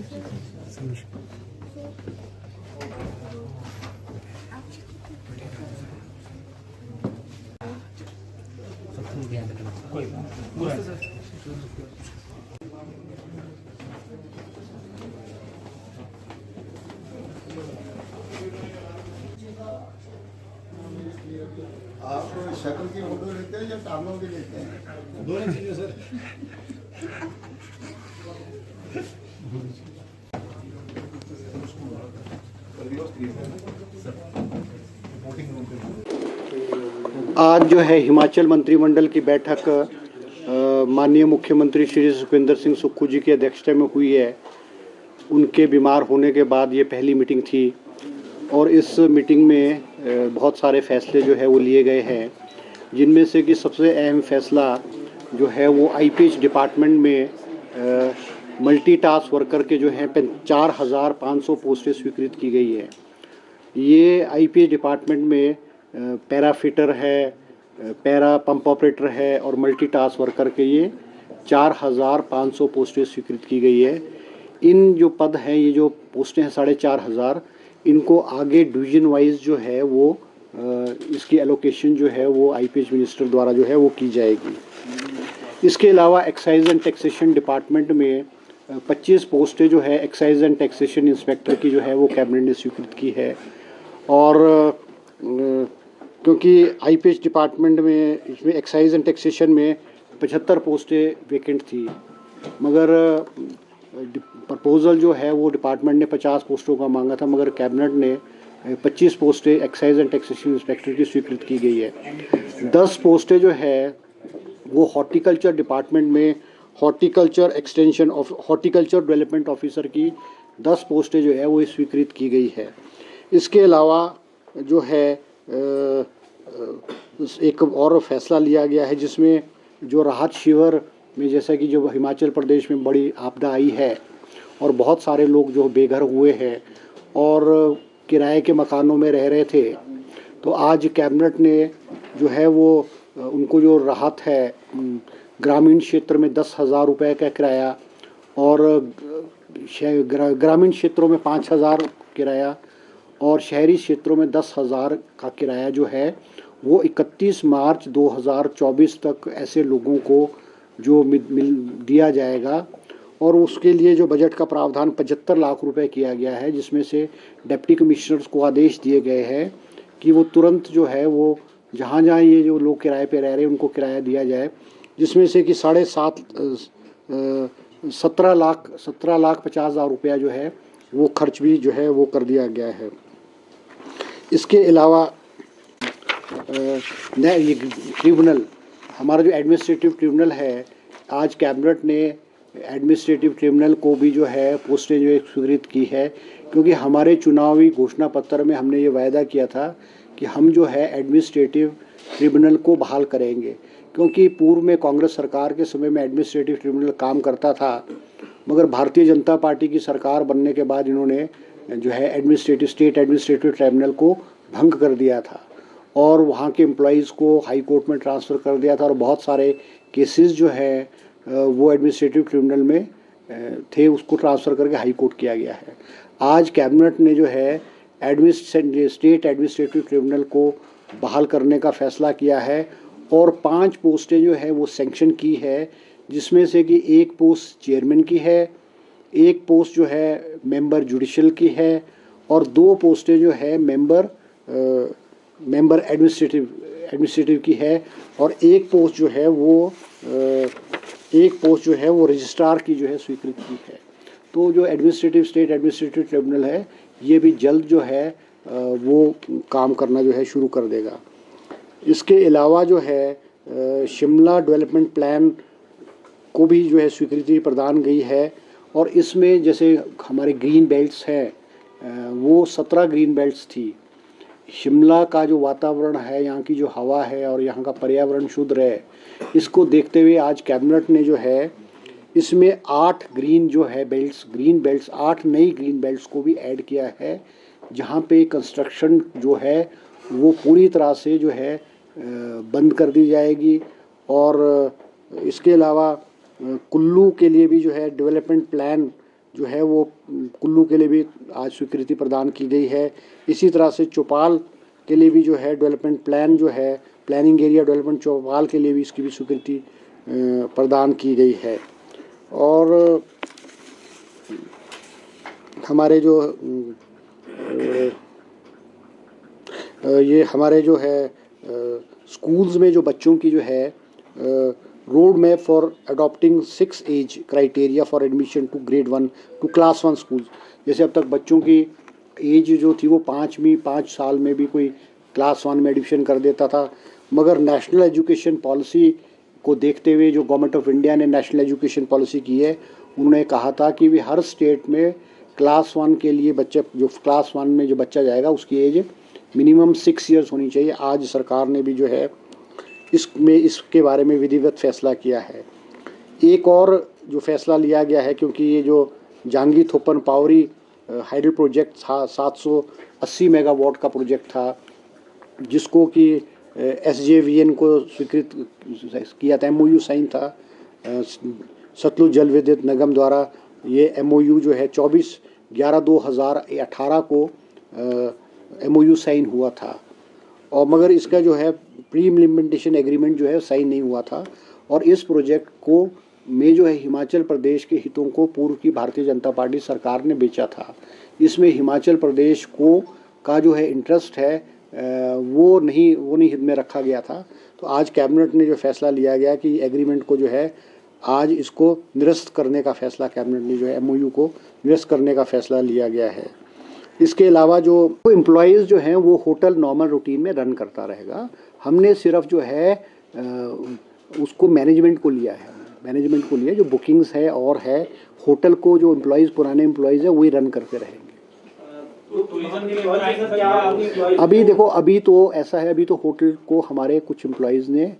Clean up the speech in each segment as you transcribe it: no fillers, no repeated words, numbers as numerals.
आप शक्ल की फोटो लेते हैं या टांगों की लेते हैं? दोनों चीजें सर। आज जो है हिमाचल मंत्रिमंडल की बैठक माननीय मुख्यमंत्री श्री सुखविंदर सिंह सुक्खू जी की अध्यक्षता में हुई है। उनके बीमार होने के बाद ये पहली मीटिंग थी और इस मीटिंग में बहुत सारे फैसले जो है वो लिए गए हैं, जिनमें से कि सबसे अहम फैसला जो है वो आईपीएच डिपार्टमेंट में मल्टीटास्क वर्कर के जो हैं 4,500 पोस्टें स्वीकृत की गई है। ये आईपीएच डिपार्टमेंट में पैरा फिटर है, पैरा पंप ऑपरेटर है और मल्टीटास्क वर्कर के ये 4,500 पोस्टें स्वीकृत की गई है। इन जो पद हैं, ये जो पोस्टें हैं 4,500, इनको आगे डिवीज़न वाइज जो है वो इसकी एलोकेशन जो है वो आईपीएच मिनिस्टर द्वारा जो है वो की जाएगी। इसके अलावा एक्साइज एंड टैक्सेशन डिपार्टमेंट में 25 पोस्टें जो है एक्साइज एंड टैक्सेशन इंस्पेक्टर की जो है वो कैबिनेट ने स्वीकृत की है। और क्योंकि आईपीएच डिपार्टमेंट में इसमें एक्साइज एंड टैक्सेशन में 75 पोस्टें वेकेंट थी, मगर प्रपोज़ल जो है वो डिपार्टमेंट ने 50 पोस्टों का मांगा था, मगर कैबिनेट ने 25 पोस्टें एक्साइज एंड टैक्सेशन इंस्पेक्टर की स्वीकृत की गई है। 10 पोस्टें जो है वो हॉर्टिकल्चर डिपार्टमेंट में horticulture extension of horticulture development officer की 10 पोस्टें जो है वो स्वीकृत की गई है। इसके अलावा जो है एक और फैसला लिया गया है, जिसमें जो राहत शिविर में, जैसा कि जो हिमाचल प्रदेश में बड़ी आपदा आई है और बहुत सारे लोग जो बेघर हुए हैं और किराए के मकानों में रह रहे थे, तो आज कैबिनेट ने जो है वो उनको जो राहत है, ग्रामीण क्षेत्र में 10,000 रुपये का किराया और ग्रामीण क्षेत्रों में 5,000 किराया और शहरी क्षेत्रों में 10,000 का किराया जो है वो 31 मार्च 2024 तक ऐसे लोगों को जो मिल दिया जाएगा। और उसके लिए जो बजट का प्रावधान 75 लाख रुपए किया गया है, जिसमें से डिप्टी कमिश्नर्स को आदेश दिए गए हैं कि वो तुरंत जो है वो जहाँ जहाँ ये जो लोग किराए पे रह रहे हैं उनको किराया दिया जाए, जिसमें से कि 17 लाख 50,000 रुपया जो है वो खर्च भी जो है वो कर दिया गया है। इसके अलावा ये ट्रिब्यूनल, हमारा जो एडमिनिस्ट्रेटिव ट्रिब्यूनल है, आज कैबिनेट ने एडमिनिस्ट्रेटिव ट्रिब्यूनल को भी जो है पोस्टें जो स्वीकृत की है, क्योंकि हमारे चुनावी घोषणा पत्र में हमने ये वायदा किया था कि हम जो है एडमिनिस्ट्रेटिव ट्रिब्यूनल को बहाल करेंगे, क्योंकि पूर्व में कांग्रेस सरकार के समय में एडमिनिस्ट्रेटिव ट्रिब्यूनल काम करता था, मगर भारतीय जनता पार्टी की सरकार बनने के बाद इन्होंने जो है स्टेट एडमिनिस्ट्रेटिव ट्रिब्यूनल को भंग कर दिया था और वहाँ के एम्प्लॉइज़ को हाई कोर्ट में ट्रांसफ़र कर दिया था और बहुत सारे केसेस जो है वो एडमिनिस्ट्रेटिव ट्रिब्यूनल में थे, उसको ट्रांसफ़र करके हाई कोर्ट किया गया है। आज कैबिनेट ने जो है स्टेट एडमिनिस्ट्रेटिव ट्रिब्यूनल को बहाल करने का फैसला किया है और 5 पोस्टें जो है वो सेंक्शन की है, जिसमें से कि एक पोस्ट चेयरमैन की है, एक पोस्ट जो है मेंबर जुडिशल की है और 2 पोस्टें जो है मेंबर एडमिनिस्ट्रेटिव की है और एक पोस्ट जो है वो रजिस्ट्रार की जो है स्वीकृत की है। तो जो स्टेट एडमिनिस्ट्रेटिव ट्रिब्यूनल है, ये भी जल्द जो है वो काम करना जो है शुरू कर देगा। इसके अलावा जो है शिमला डेवलपमेंट प्लान को भी जो है स्वीकृति प्रदान गई है और इसमें जैसे हमारे ग्रीन बेल्ट्स हैं वो 17 ग्रीन बेल्ट्स थी। शिमला का जो वातावरण है, यहाँ की जो हवा है और यहाँ का पर्यावरण शुद्ध रहे, इसको देखते हुए आज कैबिनेट ने जो है इसमें 8 ग्रीन बेल्ट्स 8 नई ग्रीन बेल्ट्स को भी ऐड किया है, जहाँ पे कंस्ट्रक्शन जो है वो पूरी तरह से जो है बंद कर दी जाएगी। और इसके अलावा कुल्लू के लिए भी जो है डेवलपमेंट प्लान जो है वो कुल्लू के लिए भी आज स्वीकृति प्रदान की गई है। इसी तरह से चौपाल के लिए भी जो है डेवलपमेंट प्लान जो है, प्लानिंग एरिया डेवलपमेंट चौपाल के लिए भी इसकी भी स्वीकृति प्रदान की गई है। और हमारे जो ये हमारे जो है स्कूल्स में जो बच्चों की जो है road map for adopting 6 age criteria for admission to grade 1 to class 1 schools. जैसे अब तक बच्चों की एज जो थी वो 5 साल में भी कोई क्लास 1 में एडमिशन कर देता था, मगर नेशनल एजुकेशन पॉलिसी को देखते हुए जो गवर्नमेंट ऑफ इंडिया ने नेशनल एजुकेशन पॉलिसी की है, उन्होंने कहा था कि भी हर स्टेट में क्लास 1 के लिए बच्चे जो क्लास 1 में जो बच्चा जाएगा उसकी एज मिनिमम 6 ईयर्स होनी चाहिए। आज सरकार ने भी जो है इसके बारे में विधिवत फैसला किया है। एक और जो फैसला लिया गया है, क्योंकि ये जो जांगी थोपन पावरी हाइडल प्रोजेक्ट था 780 मेगावाट का प्रोजेक्ट था, जिसको कि SJVN को स्वीकृत किया था, MOU साइन था सतलुज जल विद्युत निगम द्वारा। ये MOU जो है 24/11/2018 को MOU साइन हुआ था, और मगर इसका जो है प्री इम्प्लीमेंटेशन एग्रीमेंट जो है साइन नहीं हुआ था। और इस प्रोजेक्ट को में जो है हिमाचल प्रदेश के हितों को पूर्व की भारतीय जनता पार्टी सरकार ने बेचा था। इसमें हिमाचल प्रदेश को का जो है इंटरेस्ट है वो नहीं हित में रखा गया था। तो आज कैबिनेट ने जो फैसला लिया गया कि एग्रीमेंट को जो है आज इसको निरस्त करने का फैसला, कैबिनेट ने जो है MOU को निरस्त करने का फैसला लिया गया है। इसके अलावा जो एम्प्लॉयज़ जो हैं वो होटल नॉर्मल रूटीन में रन करता रहेगा। हमने सिर्फ जो है उसको मैनेजमेंट को लिया है, जो बुकिंग्स है और है होटल को जो एम्प्लॉयज़ पुराने एम्प्लॉयज़ है वही रन करते रहेंगे। अभी देखो, अभी तो ऐसा है, अभी तो होटल को हमारे कुछ एम्प्लॉयज़ ने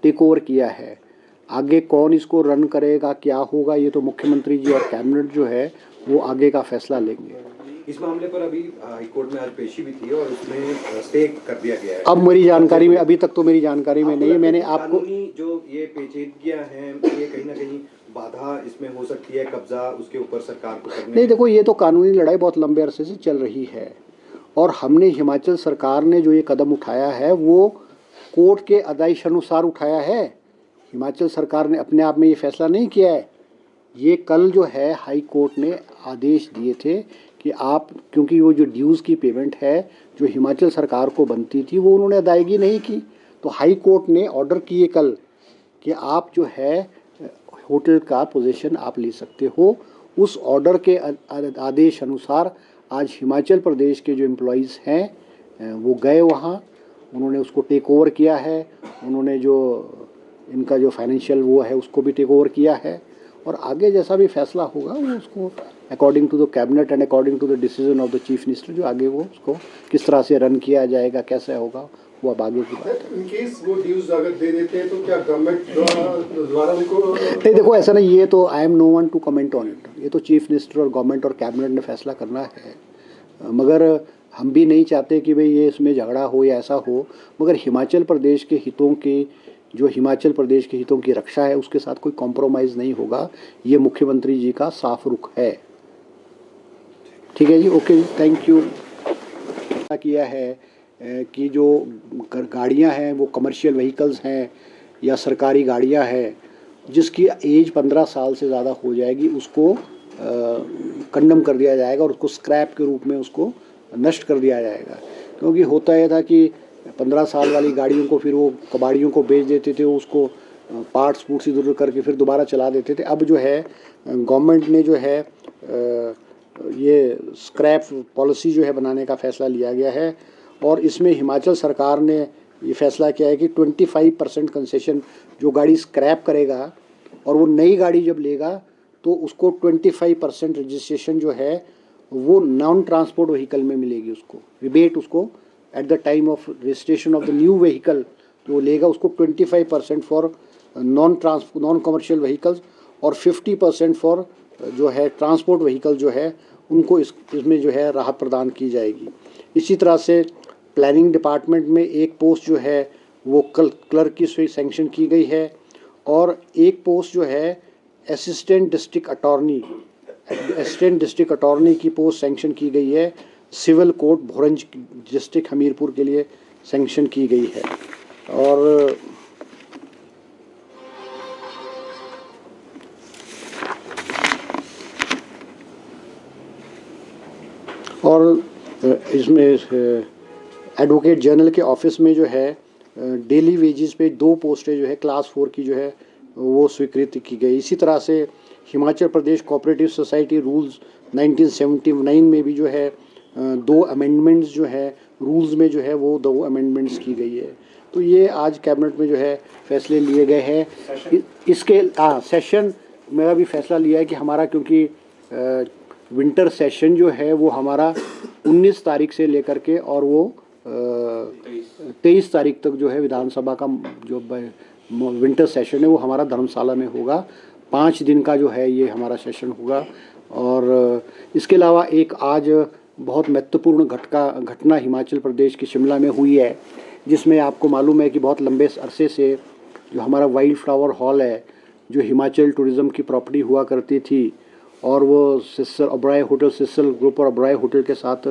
टेक ओवर किया है। आगे कौन इसको रन करेगा, क्या होगा, ये तो मुख्यमंत्री जी और कैबिनेट जो है वो आगे का फैसला लेंगे। इस मामले पर अभी हाईकोर्ट में आज पेशी भी थी और उसमें स्टे कर दिया गया है। अब मेरी जानकारी में, अभी तक तो मेरी जानकारी में नहीं है। मैंने आपको जो ये पेचीदगियां हैं ये कहीं ना कहीं बाधा इसमें हो सकती है, कब्जा उसके ऊपर सरकार को करने। नहीं, देखो ये तो कानूनी लड़ाई बहुत लंबे अरसे से चल रही है, और हमने हिमाचल सरकार ने जो ये कदम उठाया है वो कोर्ट के आदेश अनुसार उठाया है। हिमाचल सरकार ने अपने आप में ये फैसला नहीं किया है। ये कल जो है हाई कोर्ट ने आदेश दिए थे कि आप, क्योंकि वो जो ड्यूज़ की पेमेंट है जो हिमाचल सरकार को बनती थी वो उन्होंने अदायगी नहीं की, तो हाई कोर्ट ने ऑर्डर किए कल कि आप जो है होटल का पोजीशन आप ले सकते हो। उस ऑर्डर के आदेश अनुसार आज हिमाचल प्रदेश के जो एम्प्लॉयज़ हैं वो गए वहाँ, उन्होंने उसको टेक ओवर किया है। उन्होंने जो इनका जो फाइनेंशियल वो है उसको भी टेक ओवर किया है, और आगे जैसा भी फैसला होगा वो उसको according to the cabinet and according to the decision of the chief minister, जो आगे वो उसको किस तरह से रन किया जाएगा, कैसे होगा, वो अब आगे की बात है। इन केस वो ड्यूज अगर दे देते हैं तो क्या गवर्नमेंट द्वारा उनको नहीं, देखो ऐसा नहीं, ये तो I am no one to comment on it. ये तो चीफ मिनिस्टर और गवर्नमेंट और कैबिनेट ने फैसला करना है, मगर हम भी नहीं चाहते कि भाई ये इसमें झगड़ा हो या ऐसा हो, मगर हिमाचल प्रदेश के हितों की रक्षा है उसके साथ कोई कॉम्प्रोमाइज़ नहीं होगा। ये मुख्यमंत्री जी का साफ रुख है। ठीक है जी, ओके जी, थैंक यू। किया है कि जो गाड़ियां हैं वो कमर्शियल व्हीकल्स हैं या सरकारी गाड़ियां हैं जिसकी एज 15 साल से ज़्यादा हो जाएगी उसको कंडम कर दिया जाएगा और उसको स्क्रैप के रूप में उसको नष्ट कर दिया जाएगा। क्योंकि होता यह था कि 15 साल वाली गाड़ियों को फिर वो कबाड़ियों को बेच देते थे, उसको पार्ट्स फूट्स इधर करके फिर दोबारा चला देते थे। अब जो है गवर्नमेंट ने जो है ये स्क्रैप पॉलिसी जो है बनाने का फ़ैसला लिया गया है, और इसमें हिमाचल सरकार ने ये फैसला किया है कि 25% कंसेशन जो गाड़ी स्क्रैप करेगा और वो नई गाड़ी जब लेगा तो उसको 25% रजिस्ट्रेशन जो है वो नॉन ट्रांसपोर्ट व्हीकल में मिलेगी, उसको रिबेट उसको at the time of registration of the new vehicle जो लेगा उसको 25% फॉर नॉन कमर्शियल व्हीकल्स और 50% फॉर जो है ट्रांसपोर्ट व्हीकल जो है उनको इसमें जो है राहत प्रदान की जाएगी। इसी तरह से प्लानिंग डिपार्टमेंट में एक पोस्ट जो है वो क्लर्क की सैंक्शन की गई है, और एक पोस्ट जो है assistant district attorney assistant district attorney की पोस्ट सैंक्शन की गई है। Civil court Bhoranj district Hamirpur के लिए सैंक्शन की गई है। और इसमें एडवोकेट जनरल के ऑफिस में जो है डेली वेजेस पे 2 पोस्टें जो है क्लास 4 की जो है वो स्वीकृति की गई। इसी तरह से Himachal Pradesh cooperative society rules 1979 में भी जो है 2 अमेंडमेंट्स जो है रूल्स में जो है वो 2 अमेंडमेंट्स की गई है। तो ये आज कैबिनेट में जो है फैसले लिए गए हैं। इसके सेशन मेरा भी फैसला लिया है कि हमारा क्योंकि विंटर सेशन जो है वो हमारा 19 तारीख से लेकर के और वो 23 तारीख तक जो है विधानसभा का जो विंटर सेशन है वो हमारा धर्मशाला में होगा। 5 दिन का जो है ये हमारा सेशन होगा। और इसके अलावा एक आज बहुत महत्वपूर्ण घटना हिमाचल प्रदेश की शिमला में हुई है, जिसमें आपको मालूम है कि बहुत लंबे अरसे से जो हमारा वाइल्ड फ्लावर हॉल है जो हिमाचल टूरिज़्म की प्रॉपर्टी हुआ करती थी और वो sister Oberoi hotel sister group और ओबराय होटल के साथ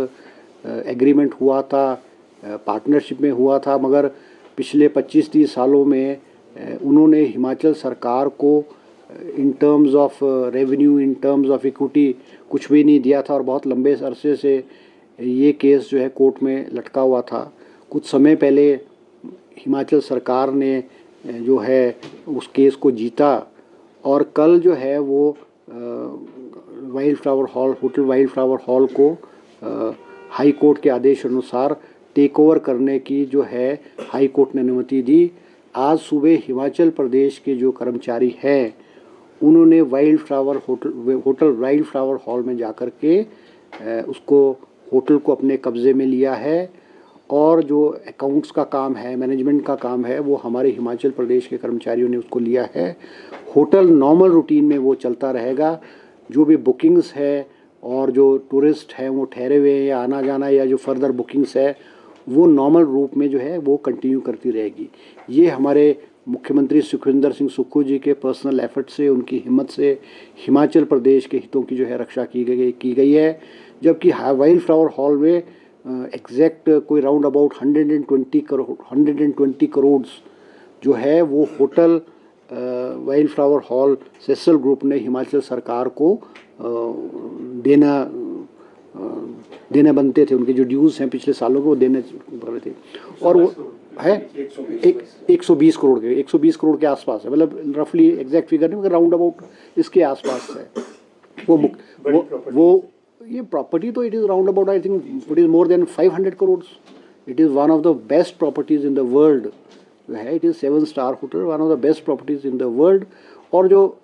एग्रीमेंट हुआ था, पार्टनरशिप में हुआ था, मगर पिछले 25-30 सालों में उन्होंने हिमाचल सरकार को in terms of revenue, in terms of equity कुछ भी नहीं दिया था और बहुत लंबे अरसे से ये केस जो है कोर्ट में लटका हुआ था। कुछ समय पहले हिमाचल सरकार ने जो है उस केस को जीता और कल जो है वो wild flower hall hotel wild flower hall को हाई कोर्ट के आदेश अनुसार टेक ओवर करने की जो है हाई कोर्ट ने अनुमति दी। आज सुबह हिमाचल प्रदेश के जो कर्मचारी हैं उन्होंने wild flower hotel wild flower hall में जाकर के उसको होटल को अपने कब्ज़े में लिया है और जो अकाउंट्स का काम है, मैनेजमेंट का काम है, वो हमारे हिमाचल प्रदेश के कर्मचारियों ने उसको लिया है। होटल नॉर्मल रूटीन में वो चलता रहेगा। जो भी बुकिंग्स है और जो टूरिस्ट हैं वो ठहरे हुए हैं या आना जाना या जो फर्दर बुकिंग्स है वो नॉर्मल रूप में जो है वो कंटिन्यू करती रहेगी। ये हमारे मुख्यमंत्री सुखविंदर सिंह सुक्खू जी के पर्सनल एफर्ट से, उनकी हिम्मत से हिमाचल प्रदेश के हितों की जो है रक्षा की गई है। जबकि वाइल्ड फ्लावर हॉल में एग्जैक्ट कोई राउंड अबाउट 120 करोड़ जो है वो hotel wild flower hall सेसल group ने हिमाचल सरकार को देने बनते थे। उनके जो ड्यूज़ हैं पिछले सालों को वो देने पड़ रहे थे और वो है 120 करोड़ के आसपास है। मतलब रफली एग्जैक्ट फिगर नहीं मगर राउंड अबाउट इसके आसपास है वो ये प्रॉपर्टी। तो it is round about I think it is more than 500 crore. It is one of the best properties in the world जो है। It is 7 star hotel, one of the best properties in the world. और जो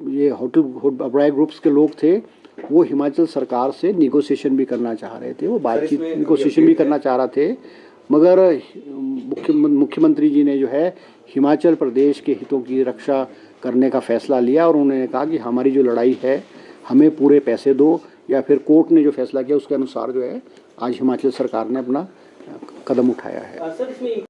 ये hotel Oberoi groups के लोग थे वो हिमाचल सरकार से निगोशिएशन भी करना चाह रहे थे, वो बातचीत निगोशिएशन भी करना चाह रहे थे, मगर मुख्यमंत्री जी ने जो है हिमाचल प्रदेश के हितों की रक्षा करने का फैसला लिया और उन्होंने कहा कि हमारी जो लड़ाई है हमें पूरे पैसे दो, या फिर कोर्ट ने जो फैसला किया उसके अनुसार जो है आज हिमाचल सरकार ने अपना कदम उठाया है।